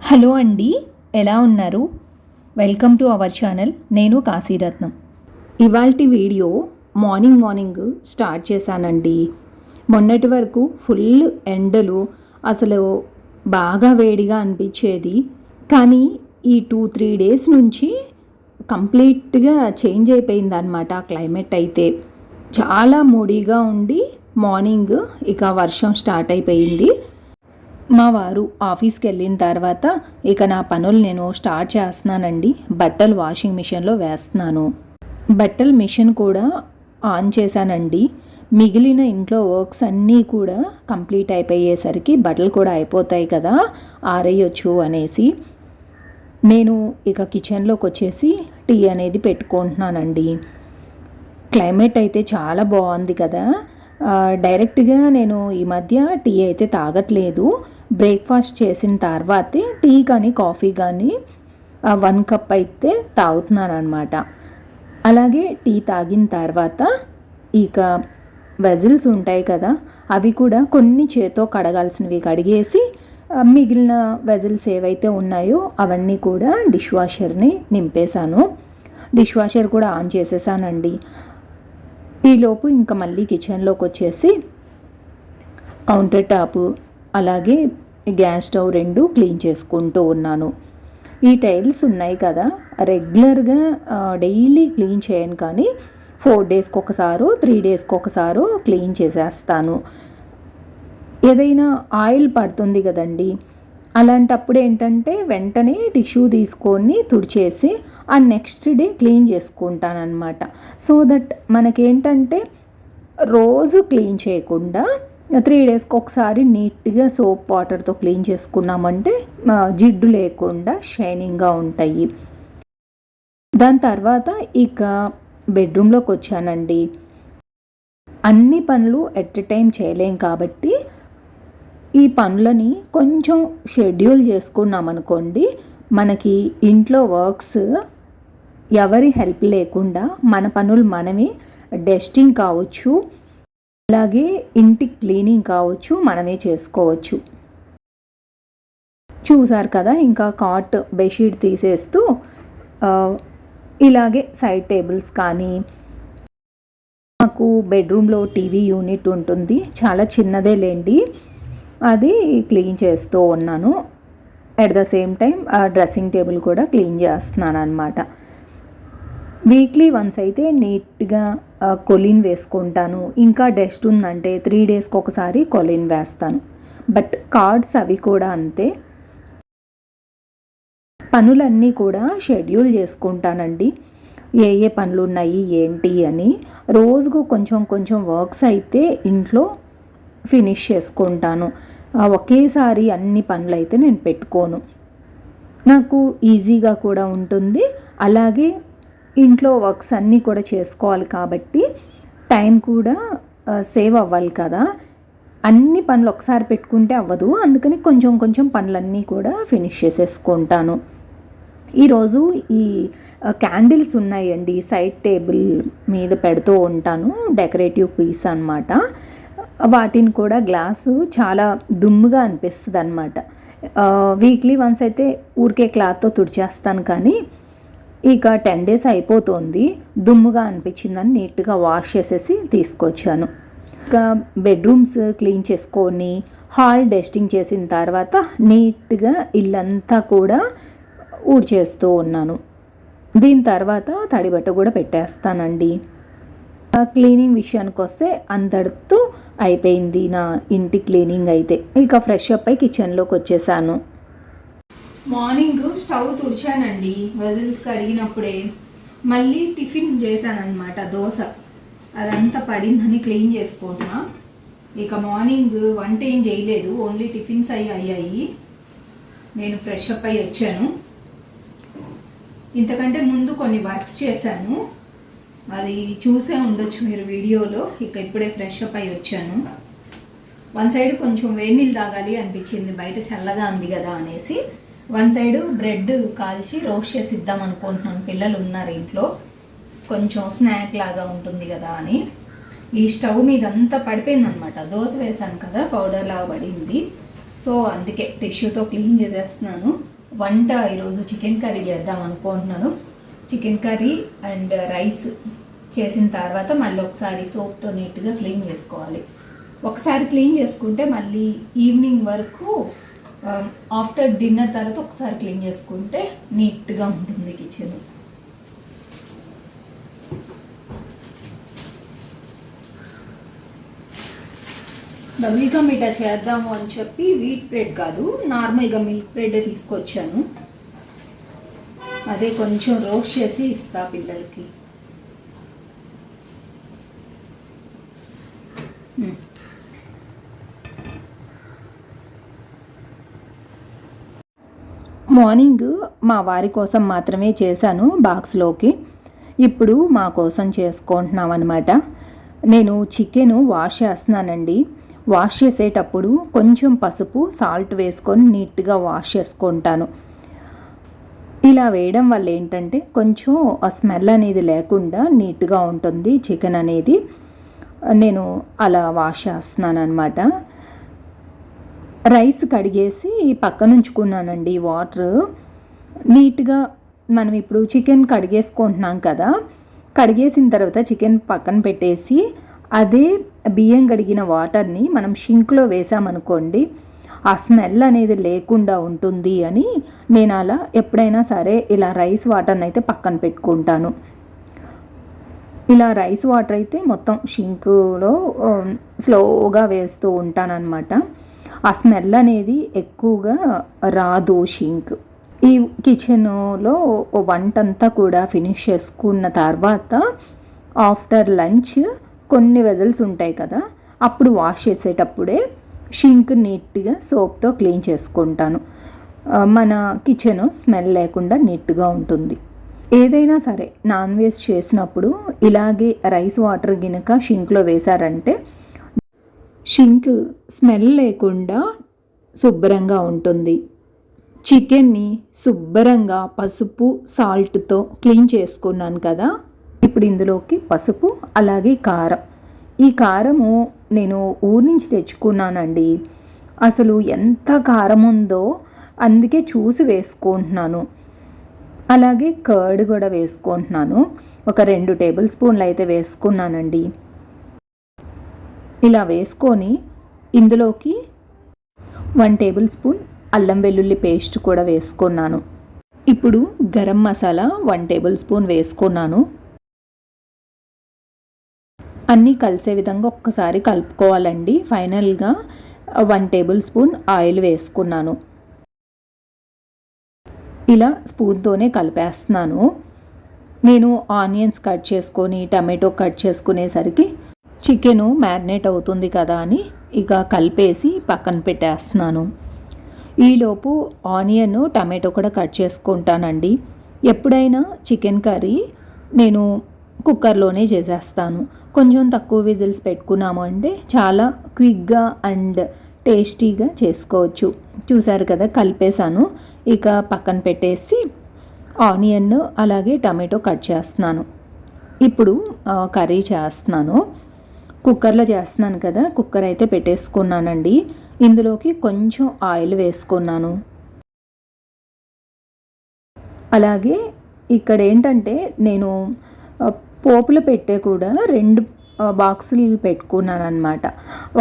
Hello అండి, ఎలా ఉన్నారు? Welcome to our channel. నేను కాశీరత్నం. ఇవాల్టి వీడియో మార్నింగ్ స్టార్ట్ చేశానండి. మొన్నటి వరకు ఫుల్ ఎండలు, అసలు బాగా వేడిగా అనిపించేది. కానీ ఈ 2-3 డేస్ నుంచి కంప్లీట్గా చేంజ్ అయిపోయింది అనమాట. క్లైమేట్ అయితే చాలా మూడీగా ఉండి మార్నింగ్ ఇక వర్షం స్టార్ట్ అయిపోయింది. మా వారు ఆఫీస్కి వెళ్ళిన తర్వాత ఇక నా పనులు నేను స్టార్ట్ చేస్తున్నానండి. బట్టలు వాషింగ్ మిషన్లో వేస్తున్నాను. బట్టల మిషన్ కూడా ఆన్ చేశానండి. మిగిలిన ఇంట్లో వర్క్స్ అన్నీ కూడా కంప్లీట్ అయిపోయేసరికి బట్టలు కూడా అయిపోతాయి కదా, ఆరేయొచ్చు అనేసి నేను ఇక కిచెన్లోకి వచ్చేసి టీ అనేది పెట్టుకుంటున్నానండి. క్లైమేట్ అయితే చాలా బాగుంది కదా. డైరెక్ట్గా నేను ఈ మధ్య టీ అయితే తాగట్లేదు. బ్రేక్ఫాస్ట్ చేసిన తర్వాతే టీ కానీ కాఫీ కానీ 1 కప్ అయితే తాగుతున్నాను అనమాట. అలాగే టీ తాగిన తర్వాత ఇక వెజిల్స్ ఉంటాయి కదా, అవి కూడా కొన్ని చేతో కడగాల్సినవి కడిగేసి మిగిలిన వెజిల్స్ ఏవైతే ఉన్నాయో అవన్నీ కూడా డిష్ వాషర్ని నింపేశాను. డిష్ వాషర్ కూడా ఆన్ చేసేసానండి. ఈలోపు ఇంకా మళ్ళీ కిచెన్లోకి వచ్చేసి కౌంటర్ టాప్ అలాగే గ్యాస్ స్టవ్ 2 క్లీన్ చేసుకుంటూ ఉన్నాను. ఈ టైల్స్ ఉన్నాయి కదా, రెగ్యులర్గా డైలీ క్లీన్ చేయను, కానీ 4 డేస్కి ఒకసారో 3 డేస్కి ఒకసారో క్లీన్ చేసేస్తాను. ఏదైనా ఆయిల్ పడుతుంది కదండి, అలాంటప్పుడు ఏంటంటే వెంటనే టిష్యూ తీసుకొని తుడిచేసి ఆ నెక్స్ట్ డే క్లీన్ చేసుకుంటాను అనమాట. సో దట్ మనకేంటంటే రోజు క్లీన్ చేయకుండా 3 డేస్కి ఒకసారి నీట్గా సోప్ వాటర్తో క్లీన్ చేసుకున్నామంటే జిడ్డు లేకుండా షైనింగ్గా ఉంటాయి. దాని తర్వాత ఇక బెడ్రూమ్లోకి వచ్చానండి. అన్ని పనులు ఎట్ ఎ టైం చేయలేం కాబట్టి ఈ పనులని కొంచెం షెడ్యూల్ చేసుకున్నామనుకోండి, మనకి ఇంట్లో వర్క్స్ ఎవరి హెల్ప్ లేకుండా మన పనులు మనమే, డస్టింగ్ కావచ్చు, అలాగే ఇంటి క్లీనింగ్ కావచ్చు, మనమే చేసుకోవచ్చు. చూసారు కదా, ఇంకా కాట్ బెడ్షీట్ తీసేస్తూ ఇలాగే సైడ్ టేబుల్స్ కానీ, మాకు బెడ్రూమ్లో టీవీ యూనిట్ ఉంటుంది, చాలా చిన్నదే లేండి, అది క్లీన్ చేస్తూ ఉన్నాను. At the same time dressing table కూడా క్లీన్ చేస్తున్నాను అనమాట. వీక్లీ వన్స్ అయితే నీట్గా కొలిన్ వేసుకుంటాను. ఇంకా డస్ట్ ఉందంటే 3 డేస్కి ఒకసారి కొలిన్ వేస్తాను. బట్ కార్డ్స్ అవి కూడా అంతే. పనులన్నీ కూడా షెడ్యూల్ చేసుకుంటానండి, ఏ ఏ పనులు ఉన్నాయి ఏంటి అని. రోజుకు కొంచెం కొంచెం వర్క్స్ అయితే ఇంట్లో ఫినిష్ చేసుకుంటాను. ఒకేసారి అన్ని పనులు అయితే నేను పెట్టుకోను. నాకు ఈజీగా కూడా ఉంటుంది, అలాగే ఇంట్లో వర్క్స్ అన్నీ కూడా చేసుకోవాలి కాబట్టి టైం కూడా సేవ్ అవ్వాలి కదా. అన్ని పనులు ఒకసారి పెట్టుకుంటే అవ్వదు, అందుకని కొంచెం కొంచెం పనులన్నీ కూడా ఫినిష్ చేసేసుకుంటాను. ఈరోజు ఈ క్యాండిల్స్ ఉన్నాయండి, సైడ్ టేబుల్ మీద పెడుతూ ఉంటాను, డెకరేటివ్ పీస్ అనమాట. వాటిని కూడా గ్లాసు చాలా దుమ్ముగా అనిపిస్తుంది అనమాట. వీక్లీ వన్స్ అయితే ఊరికే క్లాత్తో తుడిచేస్తాను, కానీ ఇక 10 డేస్ అయిపోతుంది, దుమ్ముగా అనిపించిందని నీట్గా వాష్ చేసేసి తీసుకొచ్చాను. ఇక బెడ్రూమ్స్ క్లీన్ చేసుకొని హాల్ డస్టింగ్ చేసిన తర్వాత నీట్గా ఇల్లంతా కూడా ఊడ్చేస్తూ ఉన్నాను. దీని తర్వాత తడిబట్ట కూడా పెట్టేస్తానండి. క్లీనింగ్ విషయానికి వస్తే అంతటితో అయిపోయింది నా ఇంటి క్లీనింగ్ అయితే. ఇక ఫ్రెష్ అప్ అయి కిచెన్లోకి వచ్చేసాను. మార్నింగ్ స్టవ్ తుడిచానండి, వెజిల్స్ కడిగినప్పుడే. మళ్ళీ టిఫిన్ చేశానమాట, దోశ. అదంతా పడిందని క్లీన్ చేసుకుంటున్నా. ఇక మార్నింగ్ వంట ఏం చేయలేదు, ఓన్లీ టిఫిన్స్ అయ్యాయి. నేను ఫ్రెష్ అప్ అయి వచ్చాను. ఇంతకంటే ముందు కొన్ని వర్క్స్ చేశాను, అది చూసే ఉండొచ్చు మీరు వీడియోలో. ఇక ఇప్పుడే ఫ్రెష్ అప్ అయి వచ్చాను. వన్ సైడ్ కొంచెం వేడి నీళ్ళు తాగాలి అనిపించింది, బయట చల్లగా ఉంది కదా అనేసి. వన్ సైడ్ బ్రెడ్ కాల్చి రోస్ట్ చేసి ఇద్దాం అనుకుంటున్నాను, పిల్లలు ఉన్నారు ఇంట్లో, కొంచెం స్నాక్ లాగా ఉంటుంది కదా అని. ఈ స్టవ్ మీద అంతా పడిపోయింది అనమాట, దోశ వేసాను కదా, పౌడర్ లాగా పడింది. సో అందుకే టిష్యూతో క్లీన్ చేసేస్తున్నాను. వంట ఈరోజు చికెన్ కర్రీ చేద్దాం అనుకుంటున్నాను. చికెన్ కర్రీ అండ్ రైస్ చేసిన తర్వాత మళ్ళీ ఒకసారి సోప్తో నీట్గా క్లీన్ చేసుకోవాలి. ఒకసారి క్లీన్ చేసుకుంటే మళ్ళీ ఈవినింగ్ వరకు ఆఫ్టర్ డిన్నర్ తర్వాత ఒకసారి క్లీన్ చేసుకుంటే నీట్గా ఉంటుంది కిచెన్. డబుల్గా మీఠా చేద్దాము అని చెప్పి వీట్ బ్రెడ్ కాదు, నార్మల్గా మిల్క్ బ్రెడ్ తీసుకొచ్చాను. అదే కొంచెం రోస్ట్ చేసి ఇస్తా పిల్లలకి. మార్నింగ్ మా వారి కోసం మాత్రమే చేశాను బాక్స్లోకి. ఇప్పుడు మా కోసం చేసుకుంటున్నాం అనమాట. నేను చికెను వాష్ చేస్తున్నానండి. వాష్ చేసేటప్పుడు కొంచెం పసుపు సాల్ట్ వేసుకొని నీట్గా వాష్ చేసుకుంటాను. ఇలా వేయడం వల్ల ఏంటంటే కొంచెం ఆ స్మెల్ అనేది లేకుండా నీట్గా ఉంటుంది చికెన్ అనేది. నేను అలా వాష్ చేస్తున్నాను అనమాట. రైస్ కడిగేసి పక్కన ఉంచుకున్నానండి. వాటర్ నీట్గా మనం ఇప్పుడు చికెన్ కడిగేసుకుంటున్నాం కదా, కడిగేసిన తర్వాత చికెన్ పక్కన పెట్టేసి అదే బియ్యం కడిగిన వాటర్ని మనం షింక్లో వేసామనుకోండి, ఆ స్మెల్ అనేది లేకుండా ఉంటుంది అని నేను అలా ఎప్పుడైనా సరే ఇలా రైస్ వాటర్ని అయితే పక్కన పెట్టుకుంటాను. ఇలా రైస్ వాటర్ అయితే మొత్తం షింకులో స్లోగా వేస్తూ ఉంటానన్నమాట. ఆ స్మెల్ అనేది ఎక్కువగా రాదు షింక్. ఈ కిచెన్లో వంటంతా కూడా ఫినిష్ చేసుకున్న తర్వాత ఆఫ్టర్ లంచ్ కొన్ని వెజల్స్ ఉంటాయి కదా, అప్పుడు వాష్ చేసేటప్పుడే షింక్ నీట్గా సోప్తో క్లీన్ చేసుకుంటాను. మన కిచెన్ స్మెల్ లేకుండా నీట్గా ఉంటుంది. ఏదైనా సరే నాన్ వెజ్ చేసినప్పుడు ఇలాగే రైస్ వాటర్ గినక షింక్లో వేశారంటే షింక్ స్మెల్ లేకుండా శుభ్రంగా ఉంటుంది. చికెన్ని శుభ్రంగా పసుపు సాల్ట్తో క్లీన్ చేసుకున్నాను కదా. ఇప్పుడు ఇందులోకి పసుపు అలాగే కారం. ఈ కారము నేను ఊరి నుంచి తెచ్చుకున్నానండి. అసలు ఎంత కారం ఉందో అందుకే చూసి వేసుకుంటున్నాను. అలాగే కర్డ్ కూడా వేసుకుంటున్నాను. ఒక 2 టేబుల్ స్పూన్లు అయితే వేసుకున్నానండి. ఇలా వేసుకొని ఇందులోకి 1 టేబుల్ స్పూన్ అల్లం వెల్లుల్లి పేస్ట్ కూడా వేసుకున్నాను. ఇప్పుడు గరం మసాలా 1 టేబుల్ స్పూన్ వేసుకున్నాను. అన్నీ కలిసే విధంగా ఒక్కసారి కలుపుకోవాలండి. ఫైనల్గా 1 టేబుల్ స్పూన్ ఆయిల్ వేసుకున్నాను. ఇలా స్పూన్తోనే కలిపేస్తున్నాను. నేను ఆనియన్స్ కట్ చేసుకొని టమాటో కట్ చేసుకునేసరికి చికెను మ్యారినేట్ అవుతుంది కదా అని ఇక కలిపేసి పక్కన పెట్టేస్తున్నాను. ఈలోపు ఆనియన్ టమాటో కూడా కట్ చేసుకుంటానండి. ఎప్పుడైనా చికెన్ కర్రీ నేను కుక్కర్లోనే చేసేస్తాను. కొంచెం తక్కువ విజిల్స్ పెట్టుకున్నాము అంటే చాలా క్విక్గా అండ్ టేస్టీగా చేసుకోవచ్చు. చూసారు కదా, కలిపేసాను. ఇక పక్కన పెట్టేసి ఆనియన్ అలాగే టమాటో కట్ చేస్తున్నాను. ఇప్పుడు కర్రీ చేస్తున్నాను. కుక్కర్లో చేస్తున్నాను కదా, కుక్కర్ అయితే పెట్టేసుకున్నానండి. ఇందులోకి కొంచెం ఆయిల్ వేసుకున్నాను. అలాగే ఇక్కడ ఏంటంటే నేను పోపులు పెట్టే కూడా 2 బాక్సులు పెట్టుకున్నాను అనమాట.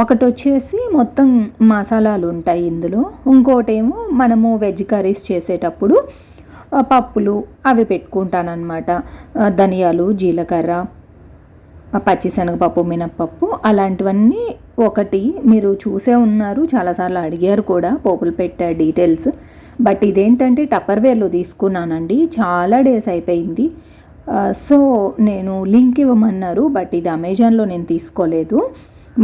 ఒకటి వచ్చేసి మొత్తం మసాలాలు ఉంటాయి ఇందులో, ఇంకోటేమో మనము వెజ్ కర్రీస్ చేసేటప్పుడు పప్పులు అవి పెట్టుకుంటానమాట. ధనియాలు, జీలకర్ర, పచ్చిశనగపప్పు, మినప్పప్పు అలాంటివన్నీ ఒకటి. మీరు చూసే ఉన్నారు, చాలాసార్లు అడిగారు కూడా పోపులు పెట్టే డీటెయిల్స్. బట్ ఇదేంటంటే టప్పర్వేర్లో తీసుకున్నానండి, చాలా డేస్ అయిపోయింది. సో నేను లింక్ ఇవ్వమన్నారు, బట్ ఇది అమెజాన్లో నేను తీసుకోలేదు,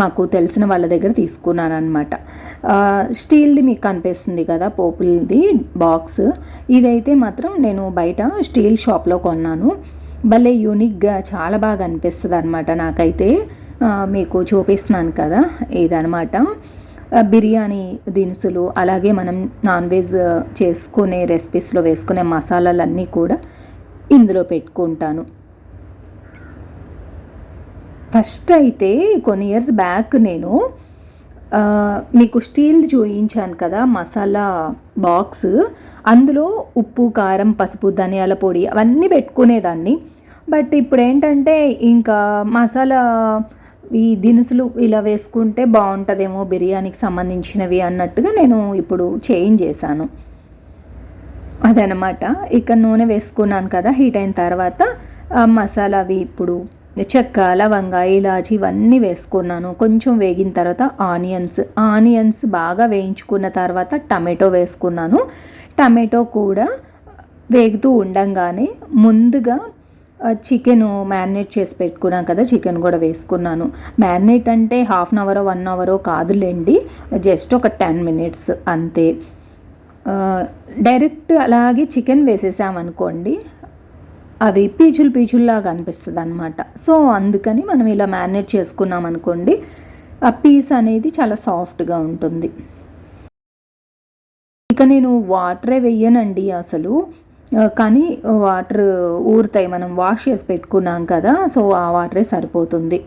మాకు తెలిసిన వాళ్ళ దగ్గర తీసుకున్నాను అనమాట. స్టీల్ది మీకు కనిపిస్తుంది కదా పోపులది బాక్స్, ఇదైతే మాత్రం నేను బయట స్టీల్ షాప్లో కొన్నాను. భలే యూనిక్గా చాలా బాగా అనిపిస్తుంది అనమాట నాకైతే. మీకు చూపిస్తున్నాను కదా, ఇదనమాట బిర్యానీ దినుసులు, అలాగే మనం నాన్ వెజ్ చేసుకునే రెసిపీస్లో వేసుకునే మసాలాలన్నీ కూడా ఇందులో పెట్టుకుంటాను. ఫస్ట్ అయితే కొన్ని ఇయర్స్ బ్యాక్ నేను మీకు స్టీల్ చూయించాను కదా మసాలా బాక్స్, అందులో ఉప్పు, కారం, పసుపు, ధనియాల పొడి అవన్నీ పెట్టుకునేదాన్ని. బట్ ఇప్పుడు ఏంటంటే ఇంకా మసాలా ఈ దినుసులు ఇలా వేసుకుంటే బాగుంటుందేమో బిర్యానీకి సంబంధించినవి అన్నట్టుగా నేను ఇప్పుడు చేంజ్ చేశాను. అదనమాట. ఇక నూనె వేసుకున్నాను కదా, హీట్ అయిన తర్వాత మసాలా అవి ఇప్పుడు చెక్క, లవంగ, ఇలాచి ఇవన్నీ వేసుకున్నాను. కొంచెం వేగిన తర్వాత ఆనియన్స్ బాగా వేయించుకున్న తర్వాత టమాటో వేసుకున్నాను. టమాటో కూడా వేగుతూ ఉండంగానే ముందుగా చికెను మ్యారినేట్ చేసి పెట్టుకున్నాను కదా, చికెన్ కూడా వేసుకున్నాను. మ్యారినేట్ అంటే 1/2 అవర్ 1 అవర్ కాదులేండి, జస్ట్ ఒక 10 మినిట్స్ అంతే. డైరెక్ట్ అలాగే చికెన్ వేసేసామనుకోండి అది పీచుల్లాగా అనిపిస్తుంది అనమాట. సో అందుకని మనం ఇలా మ్యారినేట్ చేసుకున్నాం అనుకోండి, ఆ పీస్ అనేది చాలా సాఫ్ట్గా ఉంటుంది. ఇక నేను వాటరే వెయ్యనండి అసలు, కానీ వాటర్ ఊరుతాయి, మనం వాష్ చేసి పెట్టుకున్నాం కదా, సో ఆ వాటరే సరిపోతుంది.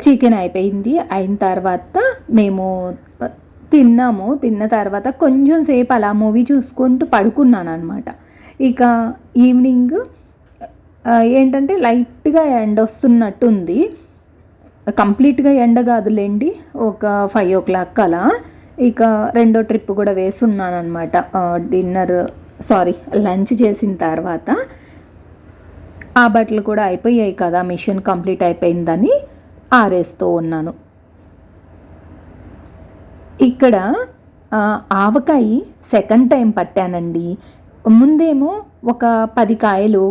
చికెన్ అయిన తర్వాత మేము తిన్న తర్వాత కొంచెం సేపు అలా మూవీ చూసుకుంటూ పడుకున్నాను అనమాట. ఇక ఈవినింగ్ ఏంటంటే లైట్గా ఎండ వస్తున్నట్టుంది, కంప్లీట్గా ఎండ కాదులేండి, ఒక 5 o'clock అలా. ఇక రెండో ట్రిప్ కూడా వేసున్నాను అనమాట. లంచ్ చేసిన తర్వాత ఆ బట్టలు కూడా అయిపోయాయి కదా, మిషన్ కంప్లీట్ అయిపోయిందని ఆరేస్తూ ఉన్నాను. ఇక్కడ ఆవకాయ సెకండ్ టైం పట్టానండి. ముందేమో ఒక 10 కాయలు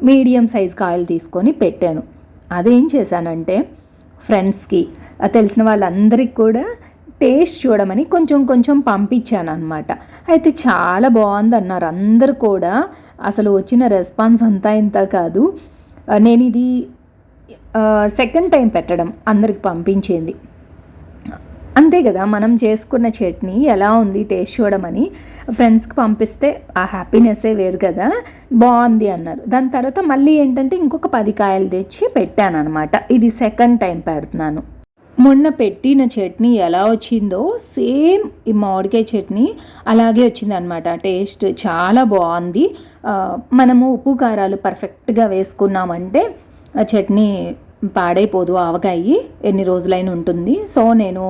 మీడియం సైజ్ కాయలు తీసుకొని పెట్టాను. అదేం చేశానంటే ఫ్రెండ్స్కి, తెలిసిన వాళ్ళందరికీ కూడా టేస్ట్ చూడమని కొంచెం పంపించాను అనమాట. అయితే చాలా బాగుందన్నారు అందరు కూడా. అసలు వచ్చిన రెస్పాన్స్ అంతా ఇంత కాదు. నేను ఇది సెకండ్ టైం పెట్టడం, అందరికి పంపించింది. అంతే కదా, మనం చేసుకున్న చట్నీ ఎలా ఉంది టేస్ట్ చూడమని ఫ్రెండ్స్కి పంపిస్తే ఆ హ్యాపీనెస్సే వేరు కదా. బాగుంది అన్నారు. దాని తర్వాత మళ్ళీ ఏంటంటే ఇంకొక 10 కాయలు తెచ్చి పెట్టాను అనమాట. ఇది సెకండ్ టైం పెడుతున్నాను. మొన్న పెట్టిన చట్నీ ఎలా వచ్చిందో సేమ్ ఈ మామిడికాయ చట్నీ అలాగే వచ్చిందనమాట. టేస్ట్ చాలా బాగుంది. మనము ఉప్పు కారాలు పర్ఫెక్ట్గా వేసుకున్నామంటే ఆ చట్నీ పాడైపోదు, ఆవకాయ ఎన్ని రోజులైనా ఉంటుంది. సో నేను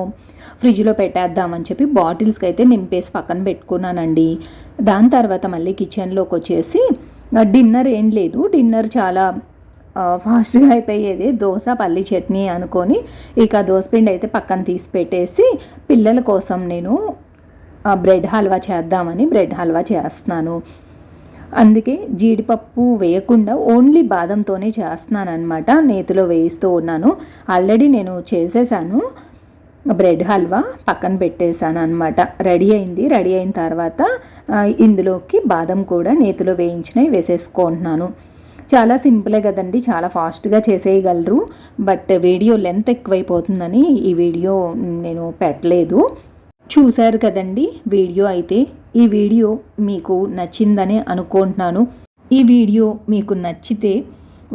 ఫ్రిడ్జ్లో పెట్టేద్దామని చెప్పి బాటిల్స్కి అయితే నింపేసి పక్కన పెట్టుకున్నానండి. దాని తర్వాత మళ్ళీ కిచెన్లోకి వచ్చేసి డిన్నర్ ఏం లేదు, డిన్నర్ చాలా ఫాస్ట్గా అయిపోయేది, దోశ పల్లి చట్నీ అనుకొని ఇక దోసపిండి అయితే పక్కన తీసి పెట్టేసి పిల్లల కోసం నేను బ్రెడ్ హల్వా చేద్దామని బ్రెడ్ హల్వా చేస్తున్నాను. అందుకే జీడిపప్పు వేయకుండా ఓన్లీ బాదంతోనే చేస్తున్నాను అనమాట. నేతిలో వేయిస్తూ ఉన్నాను. ఆల్రెడీ నేను చేసేసాను బ్రెడ్ హల్వా, పక్కన పెట్టేశాను అనమాట. రెడీ అయిన తర్వాత ఇందులోకి బాదం కూడా నేతిలో వేయించినవి వేసేసుకుంటున్నాను. చాలా సింపులే కదండి, చాలా ఫాస్ట్గా చేసేయగలరు. బట్ వీడియో లెంత్ ఎక్కువైపోతుందని ఈ వీడియో నేను పెట్టలేదు. చూశారు కదండి వీడియో అయితే. ఈ వీడియో మీకు నచ్చిందని అనుకుంటున్నాను. ఈ వీడియో మీకు నచ్చితే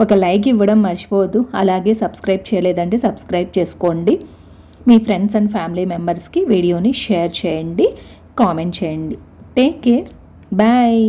ఒక లైక్ ఇవ్వడం మర్చిపోవద్దు. అలాగే సబ్స్క్రైబ్ చేయలేదంటే సబ్స్క్రైబ్ చేసుకోండి. మీ ఫ్రెండ్స్ అండ్ ఫ్యామిలీ మెంబర్స్కి వీడియోని షేర్ చేయండి, కామెంట్ చేయండి. Take care, bye.